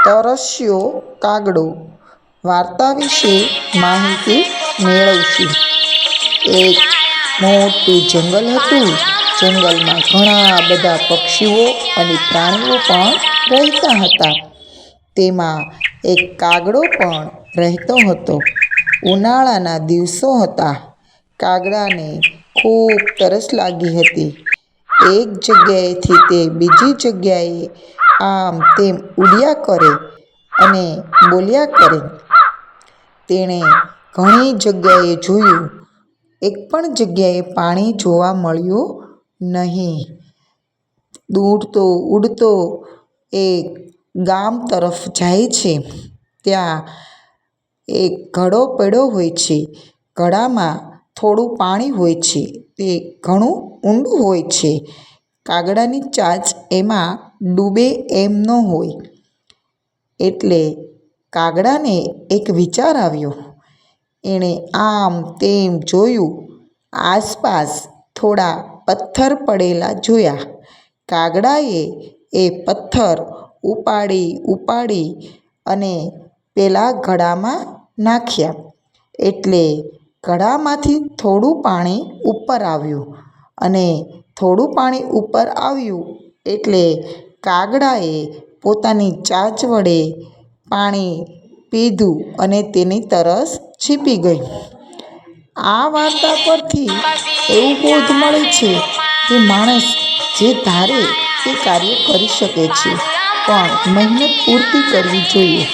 તરસ્યો કાગડો વાર્તા વિશે માહિતી મેળવશું। એક મોટું જંગલ હતું। જંગલમાં ઘણા બધા પક્ષીઓ અને પ્રાણીઓ પણ રહેતા હતા। તેમાં એક કાગડો પણ રહેતો હતો। ઉનાળાના દિવસો હતા। કાગડાને ખૂબ તરસ લાગી હતી। એક જગ્યાએથી તે બીજી જગ્યાએ આમ તેમ ઉડ્યા કરે અને બોલ્યા કરે। તેણે ઘણી જગ્યાએ જોયું, એક પણ જગ્યાએ પાણી જોવા મળ્યું નહીં। ઉડતો ઉડતો એક ગામ તરફ જાય છે। ત્યાં એક ઘડો પડ્યો હોય છે। ઘડામાં થોડું પાણી હોય છે। તે ઘણું ઊંડું હોય છે। કાગડાની ચાંચ એમાં ડૂબે એમ ન હોય। એટલે કાગડાને એક વિચાર આવ્યો। એણે આમ તેમ જોયું। આસપાસ થોડા પથ્થર પડેલા જોયા। કાગડાએ એ પથ્થર ઉપાડી ઉપાડી અને પેલા ઘડામાં નાખ્યા। એટલે ઘડામાંથી થોડું પાણી ઉપર આવ્યું અને થોડું પાણી ઉપર આવ્યું એટલે કાગડાએ પોતાની ચાંચ વડે પાણી પીધું અને તેની તરસ છીપી ગઈ। આ વાર્તા પરથી એવું બોધ મળે છે કે માણસ જે ધારે તે કાર્ય કરી શકે છે, પણ મહેનત પૂરતી કરવી જોઈએ।